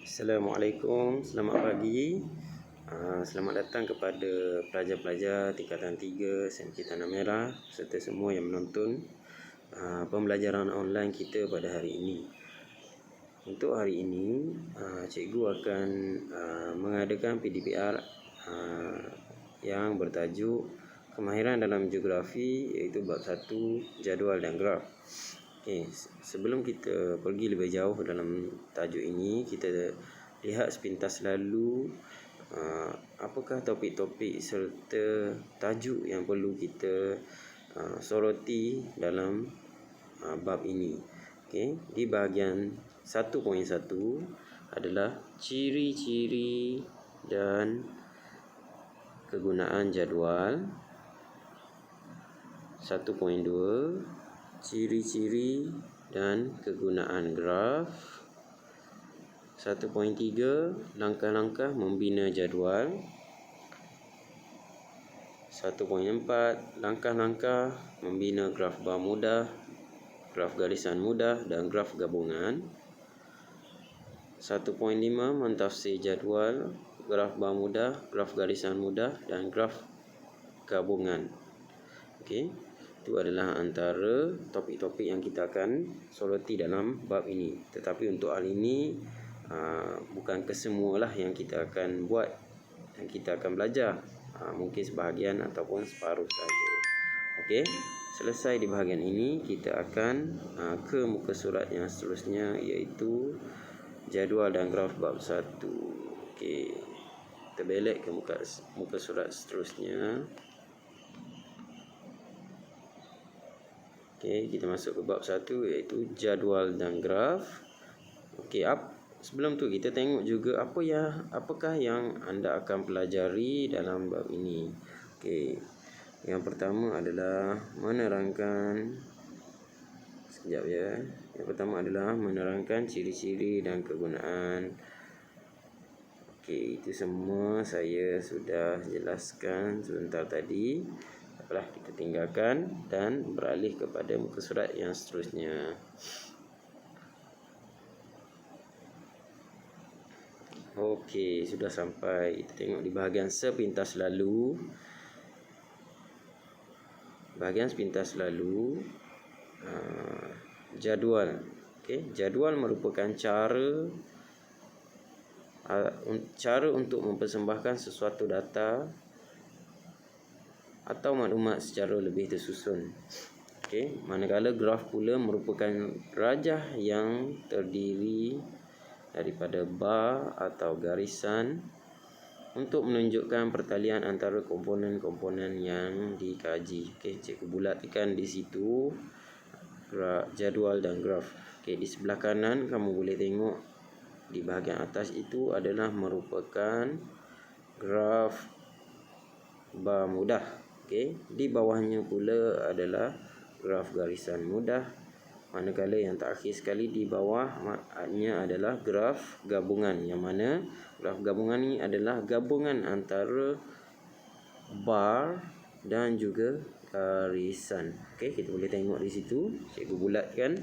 Assalamualaikum, selamat pagi. Selamat datang kepada pelajar-pelajar tingkatan 3 SMK Tanah Merah serta semua yang menonton pembelajaran online kita pada hari ini. Untuk hari ini, cikgu akan mengadakan PDPR yang bertajuk Kemahiran dalam Geografi, iaitu bab 1, Jadual dan Graf. Sebelum kita pergi lebih jauh dalam tajuk ini, kita lihat sepintas lalu apakah topik-topik serta tajuk yang perlu kita soroti dalam bab ini. Di bahagian 1.1 adalah ciri-ciri dan kegunaan jadual. 1.2 ciri-ciri dan kegunaan graf. 1.3 langkah-langkah membina jadual. 1.4 langkah-langkah membina graf bar mudah, graf garisan mudah dan graf gabungan. 1.5 mentafsir jadual, graf bar mudah, graf garisan mudah dan graf gabungan. Itu adalah antara topik-topik yang kita akan soroti dalam bab ini. Tetapi untuk hal ini bukan kesemualah yang kita akan buat, yang kita akan belajar. Mungkin sebahagian ataupun separuh saja. Selesai di bahagian ini, kita akan ke muka surat yang seterusnya, iaitu jadual dan graf bab 1. Kita belek ke muka surat seterusnya. Kita masuk ke bab 1, iaitu jadual dan graf. Sebelum tu kita tengok juga apakah yang anda akan pelajari dalam bab ini. Yang pertama adalah menerangkan ciri-ciri dan kegunaan. Itu semua saya sudah jelaskan sebentar tadi. Kita tinggalkan dan beralih kepada muka surat yang seterusnya. Sudah sampai. Kita tengok di bahagian sepintas lalu. Jadual. Jadual merupakan cara untuk mempersembahkan sesuatu data atau maklumat secara lebih tersusun. Manakala graf pula merupakan rajah yang terdiri daripada bar atau garisan untuk menunjukkan pertalian antara komponen-komponen yang dikaji. Cikgu bulatkan di situ jadual dan graf. Di sebelah kanan kamu boleh tengok di bahagian atas itu adalah merupakan graf bar mudah. Di bawahnya pula adalah graf garisan mudah. Manakala yang terakhir sekali di bawah maknanya adalah graf gabungan, yang mana graf gabungan ini adalah gabungan antara bar dan juga garisan. Kita boleh tengok di situ, cikgu bulatkan.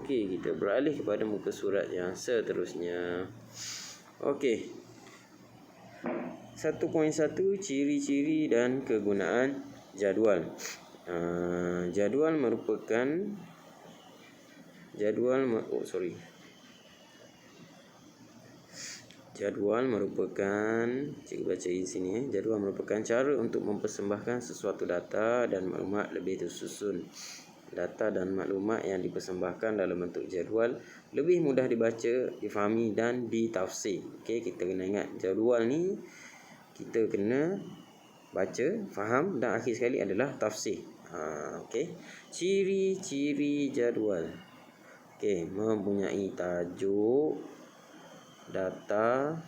Kita beralih kepada muka surat yang seterusnya. 1.1 ciri-ciri dan kegunaan jadual. Jadual merupakan cikgu baca di sini. Jadual merupakan cara untuk mempersembahkan sesuatu data dan maklumat lebih tersusun. Data dan maklumat yang dipersembahkan dalam bentuk jadual lebih mudah dibaca, difahami dan ditafsir. Kita kena ingat, jadual ni kita kena baca, faham dan akhir sekali adalah tafsir. Ciri-ciri jadual. Mempunyai tajuk, data,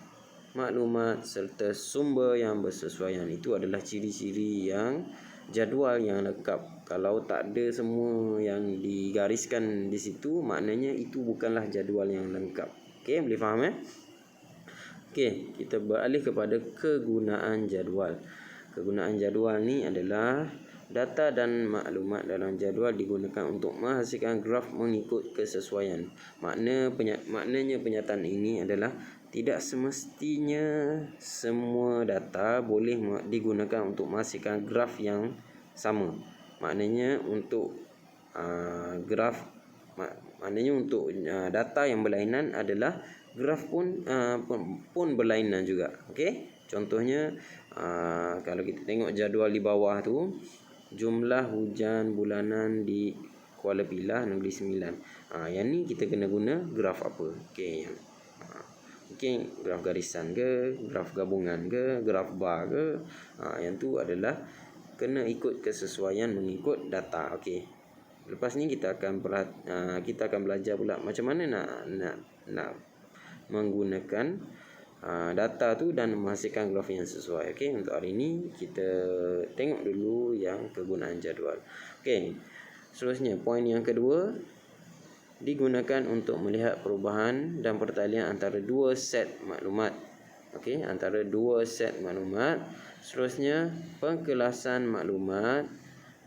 maklumat serta sumber yang bersesuaian. Itu adalah ciri-ciri yang jadual yang lengkap. Kalau tak ada semua yang digariskan di situ, maknanya itu bukanlah jadual yang lengkap. Boleh faham? Kita beralih kepada kegunaan jadual. Kegunaan jadual ni adalah Data dan maklumat dalam jadual digunakan untuk menghasilkan graf mengikut kesesuaian. Maknanya penyataan ini adalah tidak semestinya semua data boleh digunakan untuk menghasilkan graf yang sama. Maknanya untuk data yang berlainan adalah graf pun berlainan juga. Okey, contohnya kalau kita tengok jadual di bawah tu, jumlah hujan bulanan di Kuala Pilah Negeri Sembilan. Yang ni kita kena guna graf apa? Okey, mungkin graf garisan ke, graf gabungan ke, graf bar ke. Yang tu adalah kena ikut kesesuaian mengikut data. Okey. Lepas ni kita akan belajar pula macam mana nak menggunakan data tu dan menghasilkan graf yang sesuai. Okey, untuk hari ni kita tengok dulu yang kegunaan jadual. Okey. Seterusnya, poin yang kedua, digunakan untuk melihat perubahan dan pertalian antara dua set maklumat. Okey, antara dua set maklumat. Seterusnya, pengkelasan maklumat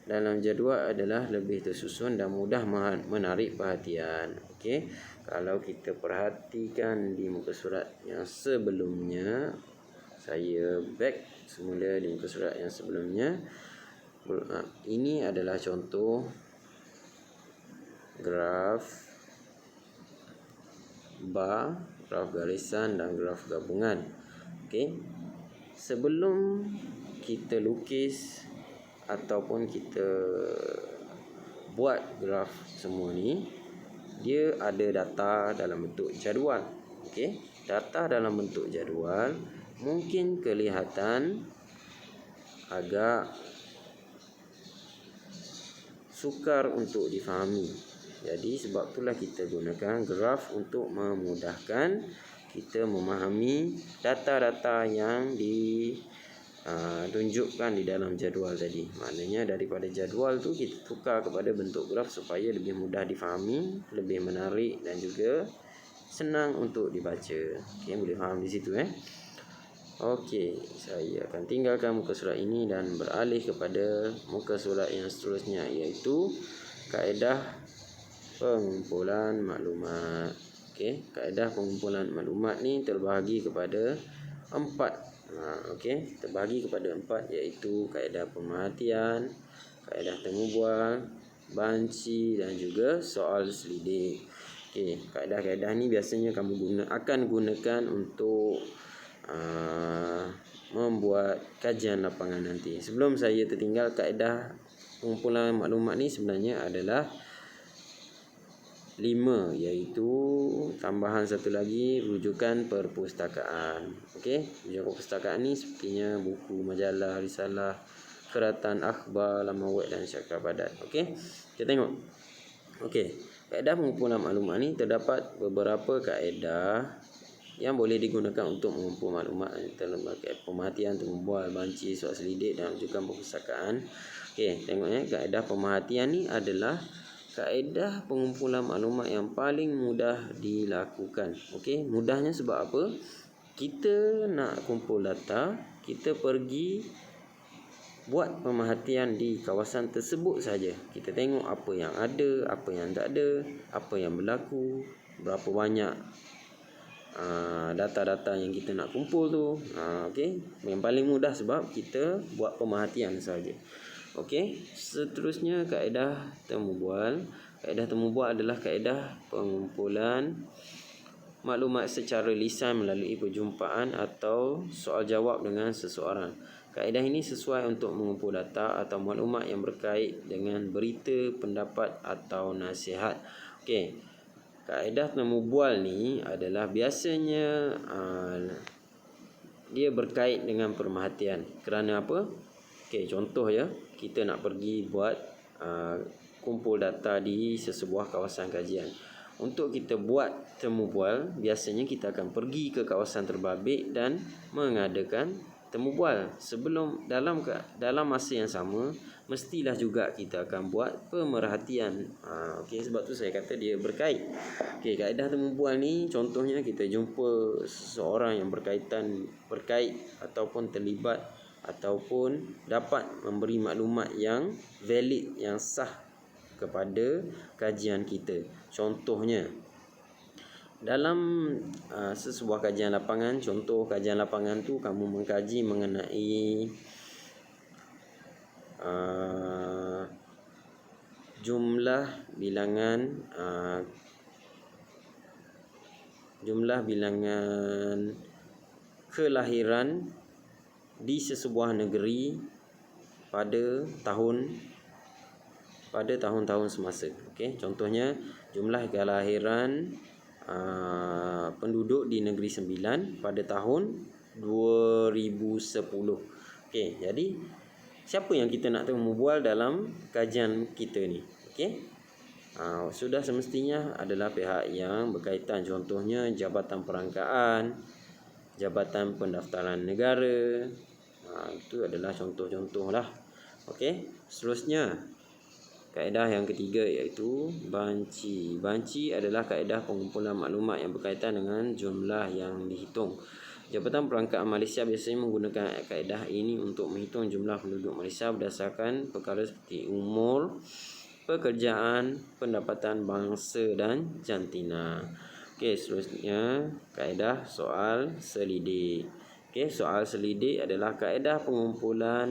dalam jadual adalah lebih tersusun dan mudah menarik perhatian. Okey, kalau kita perhatikan di muka surat yang sebelumnya, saya back semula di muka surat yang sebelumnya. Ini adalah contoh graf bar, graf garisan dan graf gabungan. Okey, sebelum kita lukis ataupun kita buat graf semua ni, dia ada data dalam bentuk jadual. Okey, data dalam bentuk jadual mungkin kelihatan agak sukar untuk difahami. Jadi sebab itulah kita gunakan graf untuk memudahkan kita memahami data-data yang tunjukkan di dalam jadual tadi. Maknanya daripada jadual tu kita tukar kepada bentuk graf supaya lebih mudah difahami, lebih menarik dan juga senang untuk dibaca. Okey, boleh faham di situ Okey, saya akan tinggalkan muka surat ini dan beralih kepada muka surat yang seterusnya, iaitu kaedah pengumpulan maklumat. Okey, kaedah pengumpulan maklumat ni terbahagi kepada 4. Okey, terbahagi kepada 4, iaitu kaedah pemerhatian, kaedah temu bual, banci dan juga soal selidik. Okey, kaedah-kaedah ni biasanya kamu akan gunakan untuk membuat kajian lapangan nanti. Sebelum saya tertinggal, kaedah pengumpulan maklumat ni sebenarnya adalah 5, iaitu tambahan satu lagi, rujukan perpustakaan. Okey, rujukan perpustakaan ni sepertinya buku, majalah, risalah, keratan akhbar, laman web dan syakar padat. Okey, kita tengok. Okey, kaedah pengumpulan maklumat ni terdapat beberapa kaedah yang boleh digunakan untuk mengumpul maklumat dalam pemerhatian, temu bual, banci, soal selidik dan rujukan perpustakaan. Okey, tengok kaedah pemerhatian ni adalah kaedah pengumpulan maklumat yang paling mudah dilakukan. Okey, mudahnya sebab apa? Kita nak kumpul data, kita pergi buat pemerhatian di kawasan tersebut saja. Kita tengok apa yang ada, apa yang tak ada, apa yang berlaku, berapa banyak data-data yang kita nak kumpul tu. Okey, yang paling mudah sebab kita buat pemerhatian saja. Okey, seterusnya kaedah temu bual. Kaedah temu bual adalah kaedah pengumpulan maklumat secara lisan melalui perjumpaan atau soal jawab dengan seseorang. Kaedah ini sesuai untuk mengumpul data atau maklumat yang berkait dengan berita, pendapat atau nasihat. Okey, kaedah temu bual ni adalah biasanya dia berkait dengan pemerhatian. Kerana apa? Okey, contoh kita nak pergi buat kumpul data di sesebuah kawasan kajian. Untuk kita buat temu bual, biasanya kita akan pergi ke kawasan terbabit dan mengadakan temu bual. Dalam masa yang sama, mestilah juga kita akan buat pemerhatian. Okey, sebab tu saya kata dia berkait. Okey, kaedah temu bual ni contohnya kita jumpa seseorang yang berkait ataupun terlibat ataupun dapat memberi maklumat yang valid, yang sah kepada kajian kita. Contohnya, dalam sesebuah kajian lapangan, contoh kajian lapangan tu kamu mengkaji mengenai jumlah bilangan kelahiran di sesebuah negeri pada tahun-tahun semasa. Okey, contohnya jumlah kelahiran penduduk di negeri Sembilan pada tahun 2010. Okey, jadi siapa yang kita nak berbual dalam kajian kita ni? Okey, sudah semestinya adalah pihak yang berkaitan, contohnya Jabatan Perangkaan, Jabatan Pendaftaran Negara. Itu adalah contoh-contoh lah. Okey, seterusnya kaedah yang ketiga iaitu banci. Banci adalah kaedah pengumpulan maklumat yang berkaitan dengan jumlah yang dihitung. Jabatan Perangkaan Malaysia biasanya menggunakan kaedah ini untuk menghitung jumlah penduduk Malaysia berdasarkan perkara seperti umur, pekerjaan, pendapatan bangsa dan jantina. Okey, seterusnya kaedah soal selidik. Okey, soal selidik adalah kaedah pengumpulan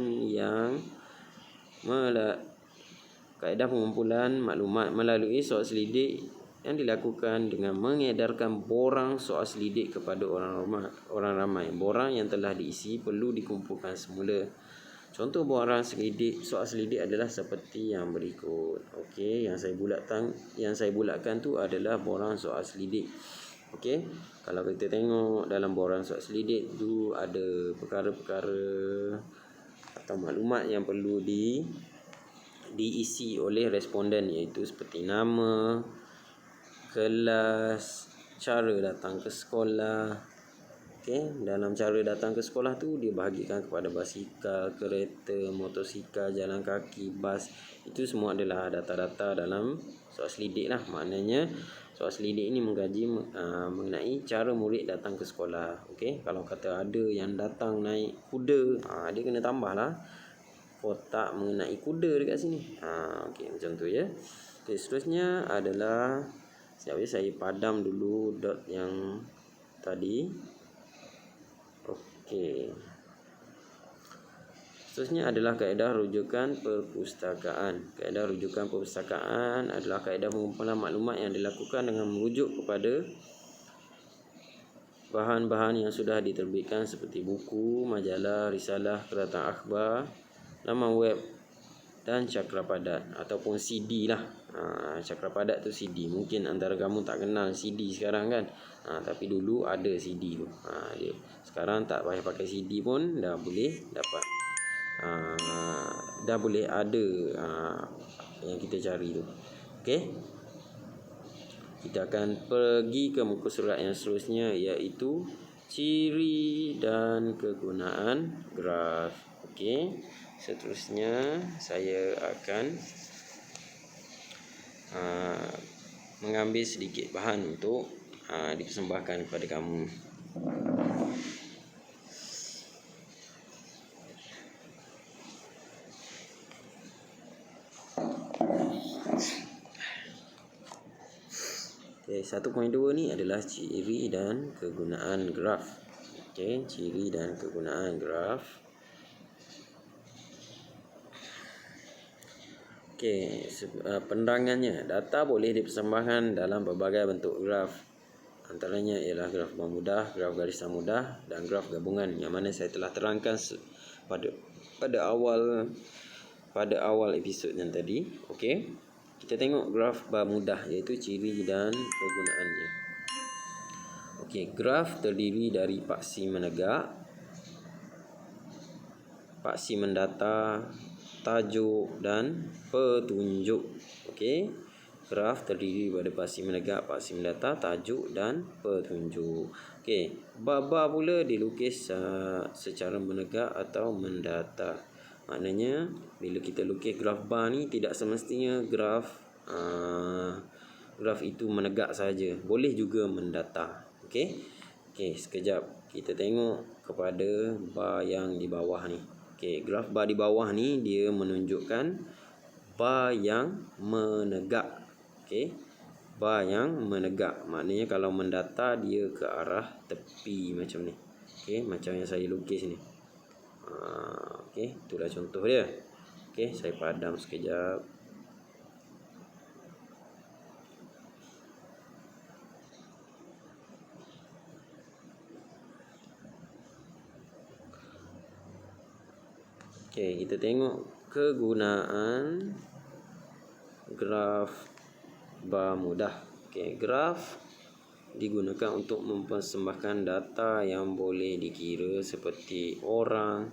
maklumat melalui soal selidik yang dilakukan dengan mengedarkan borang soal selidik kepada orang ramai. Borang yang telah diisi perlu dikumpulkan semula. Contoh borang soal selidik adalah seperti yang berikut. Okey, yang saya bulatkan tu adalah borang soal selidik. Okey, kalau kita tengok dalam borang soal selidik tu ada perkara-perkara atau maklumat yang perlu diisi oleh responden, iaitu seperti nama, kelas, cara datang ke sekolah. Okey, dalam cara datang ke sekolah tu dia bahagikan kepada basikal, kereta, motosikal, jalan kaki, bas. Itu semua adalah data-data dalam soal selidik lah. Maknanya soal selidik ini mengkaji mengenai cara murid datang ke sekolah. Okey, kalau kata ada yang datang naik kuda, dia kena tambah lah kotak mengenai kuda dekat sini. Okey, macam tu ya. Okey, seterusnya adalah saya padam dulu dot yang tadi. Okey. Seterusnya adalah kaedah rujukan perpustakaan. Kaedah rujukan perpustakaan adalah kaedah pengumpulan maklumat yang dilakukan dengan merujuk kepada bahan-bahan yang sudah diterbitkan seperti buku, majalah, risalah, kertas akhbar, laman web dan cakrapadat ataupun CD lah. Cakrapadat tu CD. Mungkin antara kamu tak kenal CD sekarang kan. Tapi dulu ada CD tu. Sekarang tak payah pakai CD pun dah boleh dapat. Dah boleh ada yang kita cari tu. Okey. Kita akan pergi ke muka surat yang seterusnya, iaitu ciri dan kegunaan graf. Okey. Seterusnya saya akan mengambil sedikit bahan untuk dipersembahkan kepada kamu. Okay, 1.2 ni adalah ciri dan kegunaan graf. Okey, ciri dan kegunaan graf. Okey, penerangannya, data boleh dipersembahkan dalam berbagai bentuk graf. Antaranya ialah graf bar mudah, graf garisan mudah dan graf gabungan, yang mana saya telah terangkan pada awal episod yang tadi. Okey. Kita tengok graf bar mudah, iaitu ciri dan kegunaannya. Okey, graf terdiri dari paksi menegak, paksi mendata, tajuk dan petunjuk. Okey, graf terdiri daripada paksi menegak, paksi mendata, tajuk dan petunjuk. Okey, bar-bar pula dilukis secara menegak atau mendata. Maknanya bila kita lukis graf bar ni, tidak semestinya graf itu menegak saja, boleh juga mendata. Okey, sekejap kita tengok kepada bar yang di bawah ni. Okey, graf bar di bawah ni dia menunjukkan bar yang menegak. Okey, bar yang menegak. Maknanya kalau mendatar dia ke arah tepi macam ni. Okey, macam yang saya lukis ni. Okey, itulah contoh dia. Okey, saya padam sekejap. Okey, kita tengok kegunaan graf bar mudah. Okey, graf digunakan untuk mempersembahkan data yang boleh dikira seperti orang,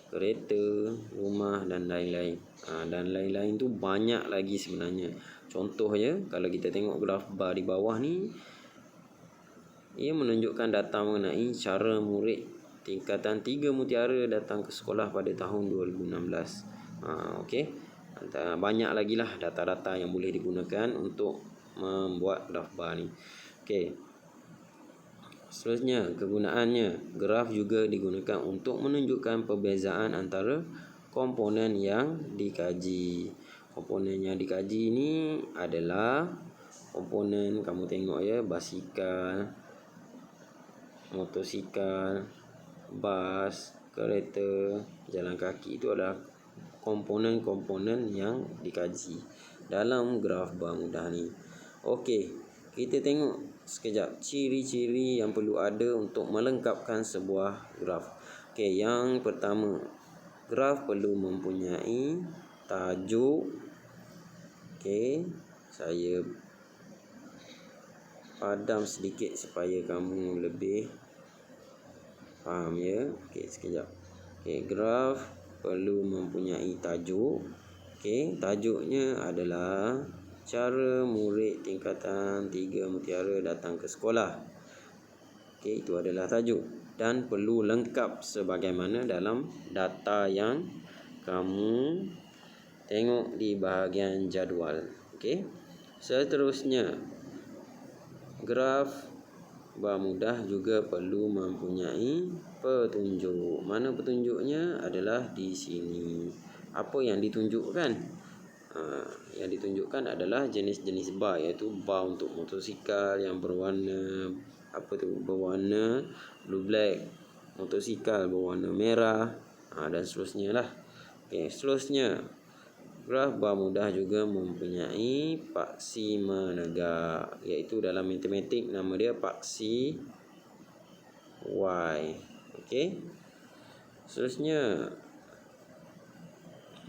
kereta, rumah dan lain-lain. Dan lain-lain tu banyak lagi sebenarnya. Contohnya, kalau kita tengok graf bar di bawah ni, ia menunjukkan data mengenai cara murid tingkatan 3 mutiara datang ke sekolah pada tahun 2016. Okey. Banyak lagi lah data-data yang boleh digunakan untuk membuat graf bar ni. Okey. Seterusnya, kegunaannya, graf juga digunakan untuk menunjukkan perbezaan antara komponen yang dikaji. Komponen yang dikaji ni adalah komponen, kamu tengok ya, basikal, motosikal, bas, kereta, jalan kaki. Itu adalah komponen-komponen yang dikaji dalam graf bar mudah ni. Okey, kita tengok sekejap ciri-ciri yang perlu ada untuk melengkapkan sebuah graf. Okey, yang pertama, graf perlu mempunyai tajuk. Okey, saya padam sedikit supaya kamu lebih faham ya. Okey, sekejap. Okey, graf perlu mempunyai tajuk. Okey, tajuknya adalah cara murid tingkatan 3 mutiara datang ke sekolah. Okey, itu adalah tajuk dan perlu lengkap sebagaimana dalam data yang kamu tengok di bahagian jadual. Okey. Seterusnya, graf bar mudah juga perlu mempunyai petunjuk. Mana petunjuknya? Adalah di sini. Apa yang ditunjukkan? Yang ditunjukkan adalah jenis-jenis bar, iaitu bar untuk motosikal yang berwarna berwarna blue black, motosikal berwarna merah, dan seterusnya lah. Okey, seterusnya, graf bar mudah juga mempunyai paksi menegak, iaitu dalam matematik nama dia paksi Y. Okey. Seterusnya,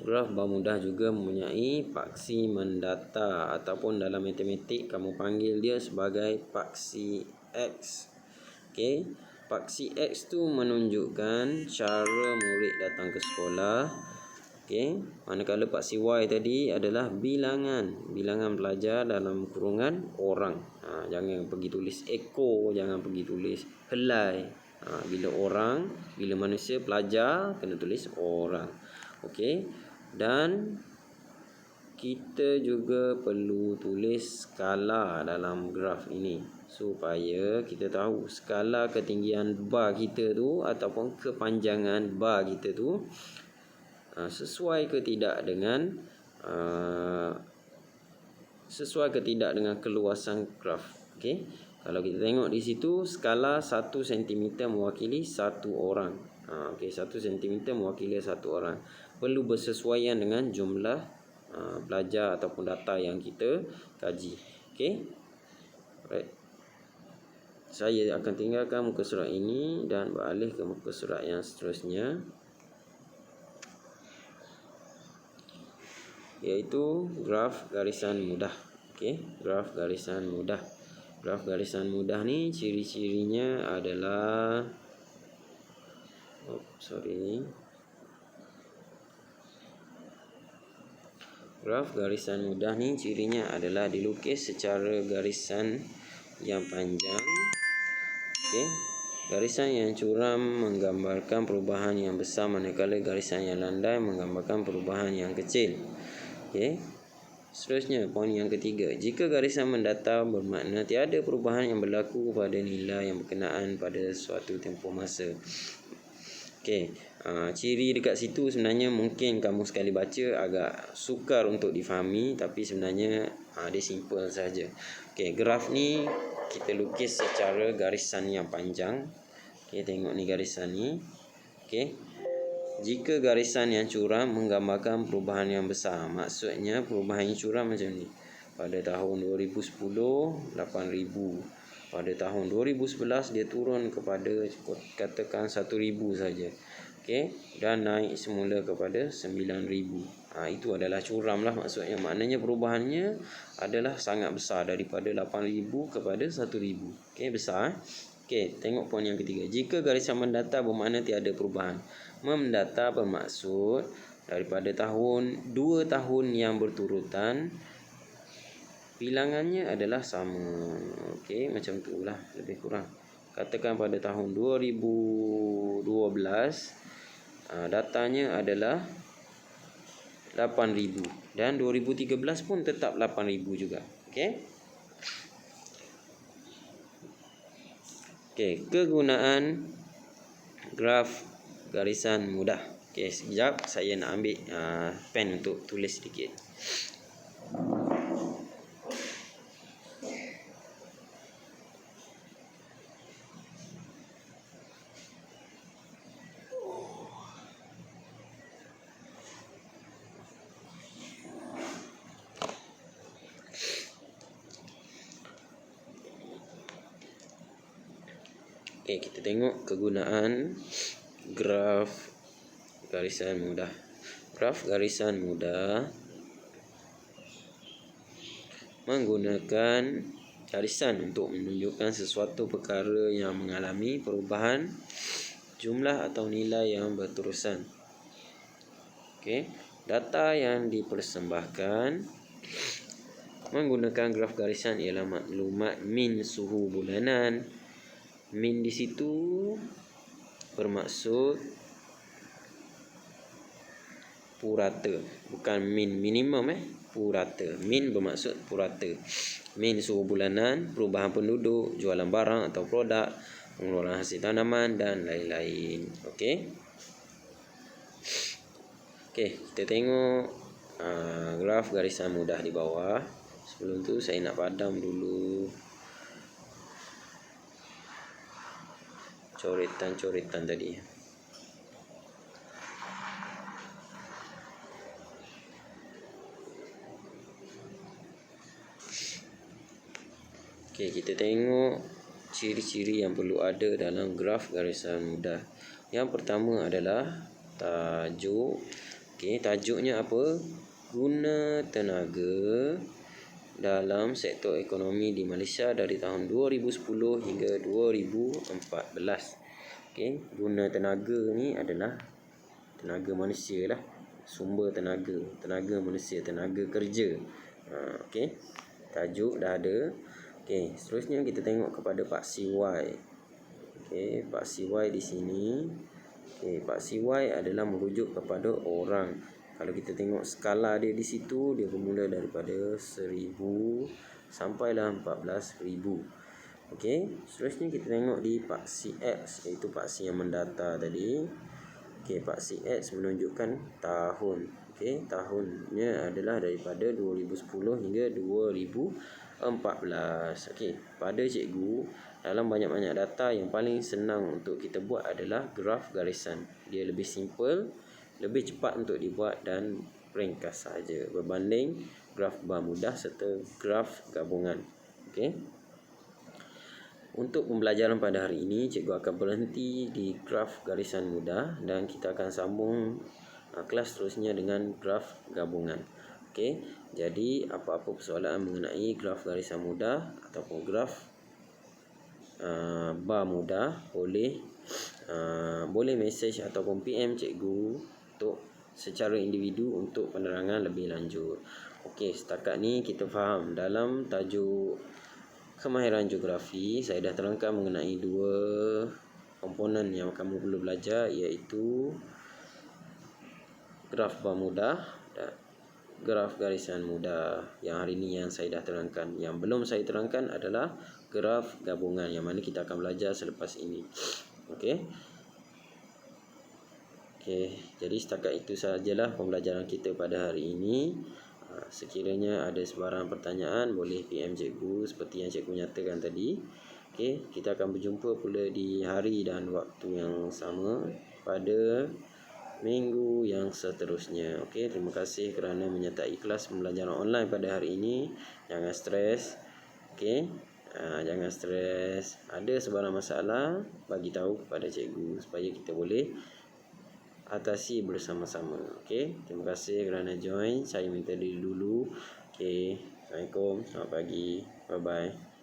graf bar mudah juga mempunyai paksi mendatar, ataupun dalam matematik kamu panggil dia sebagai paksi X. Okey. Paksi X tu menunjukkan cara murid datang ke sekolah. Okey, manakala paksi Y tadi adalah bilangan pelajar dalam kurungan orang. Jangan pergi tulis ekor, jangan pergi tulis helai. Bila orang, bila manusia pelajar, kena tulis orang. Okey, dan kita juga perlu tulis skala dalam graf ini supaya kita tahu skala ketinggian bar kita tu ataupun kepanjangan bar kita tu sesuai ke tidak dengan keluasan graf. Okey, kalau kita tengok di situ, skala 1 cm mewakili 1 orang. Okey, 1 cm mewakili 1 orang. Perlu bersesuaian dengan jumlah pelajar ataupun data yang kita kaji. Okey. Alright. Saya akan tinggalkan muka surat ini dan beralih ke muka surat yang seterusnya, iaitu graf garisan mudah. Okey, graf garisan mudah. Graf garisan mudah ni ciri-cirinya adalah Graf garisan mudah ni cirinya adalah dilukis secara garisan yang panjang. Okey, garisan yang curam menggambarkan perubahan yang besar, manakala garisan yang landai menggambarkan perubahan yang kecil. Okey. Seterusnya, poin yang ketiga, jika garisan mendatar bermakna tiada perubahan yang berlaku pada nilai yang berkenaan pada suatu tempoh masa. Okey, Ciri dekat situ sebenarnya mungkin kamu sekali baca agak sukar untuk difahami, tapi sebenarnya dia simple saja. Okey, graf ni kita lukis secara garisan yang panjang. Okey, tengok ni garisan ni. Okey. Jika garisan yang curam menggambarkan perubahan yang besar, maksudnya perubahan yang curam macam ni. Pada tahun 2010 8,000. Pada tahun 2011 dia turun kepada katakan 1,000 saja. Okey, dan naik semula kepada 9,000. Itu adalah curam lah maksudnya. Maknanya perubahannya adalah sangat besar, daripada 8,000 kepada 1,000. Okey, besar. Okey, tengok poin yang ketiga. Jika garisan mendatar bermakna tiada perubahan. Mendatar bermaksud daripada tahun 2 tahun yang berturutan bilangannya adalah sama. Okey, macam tu lah lebih kurang. Katakan pada tahun 2012 datanya adalah 8,000 dan 2013 pun tetap 8,000 juga. Okey. Okey, kegunaan graf garisan mudah. Okey, sekejap saya nak ambil pen untuk tulis sedikit. Okey, kita tengok kegunaan graf garisan mudah. Graf garisan mudah menggunakan garisan untuk menunjukkan sesuatu perkara yang mengalami perubahan jumlah atau nilai yang berterusan. Okey, data yang dipersembahkan menggunakan graf garisan ialah maklumat min suhu bulanan. Min di situ bermaksud purata, bukan min minimum purata. Min bermaksud purata. Min suhu bulanan, perubahan penduduk, jualan barang atau produk, pengeluaran hasil tanaman dan lain-lain. Okey. Okey, kita tengok graf garisan mudah di bawah. Sebelum tu saya nak padam dulu coretan-coretan tadi. Okey, kita tengok ciri-ciri yang perlu ada dalam graf garisan mudah. Yang pertama adalah tajuk. Okey, tajuknya apa? Guna tenaga dalam sektor ekonomi di Malaysia dari tahun 2010 hingga 2014. Okey, guna tenaga ni adalah tenaga manusia lah. Sumber tenaga manusia, tenaga kerja. Okey, tajuk dah ada. Okey, seterusnya kita tengok kepada paksi Y. Okey, paksi Y di sini. Okey, paksi Y adalah merujuk kepada orang. Kalau kita tengok skala dia di situ, dia bermula daripada 1,000 sampailah 14,000. Okey, seterusnya kita tengok di paksi X, iaitu paksi yang mendatar tadi. Okey, paksi X menunjukkan tahun. Okey, tahunnya adalah daripada 2010 hingga 2014. Okey, pada cikgu, dalam banyak-banyak data yang paling senang untuk kita buat adalah graf garisan. Dia lebih simple, lebih cepat untuk dibuat dan ringkas saja berbanding graf bar mudah serta graf gabungan. Okey. Untuk pembelajaran pada hari ini, cikgu akan berhenti di graf garisan mudah dan kita akan sambung kelas seterusnya dengan graf gabungan. Okey. Jadi apa-apa persoalan mengenai graf garisan mudah ataupun graf bar mudah, boleh message ataupun PM cikgu untuk secara individu untuk penerangan lebih lanjut. Okey, setakat ni kita faham dalam tajuk kemahiran geografi saya dah terangkan mengenai dua komponen yang kamu perlu belajar, iaitu graf bar mudah dan graf garisan mudah. Yang hari ni yang saya dah terangkan. Yang belum saya terangkan adalah graf gabungan, yang mana kita akan belajar selepas ini. Okey. Okey, jadi setakat itu sajalah pembelajaran kita pada hari ini. Sekiranya ada sebarang pertanyaan boleh PM cikgu seperti yang cikgu nyatakan tadi. Okey, kita akan berjumpa pula di hari dan waktu yang sama pada minggu yang seterusnya. Okey, terima kasih kerana menyertai kelas pembelajaran online pada hari ini. Jangan stres. Okey. Jangan stres. Ada sebarang masalah, bagi tahu kepada cikgu supaya kita boleh atasi bersama-sama. Okey, terima kasih kerana join. Saya minta diri dulu. Okey, Assalamualaikum, selamat pagi, bye bye.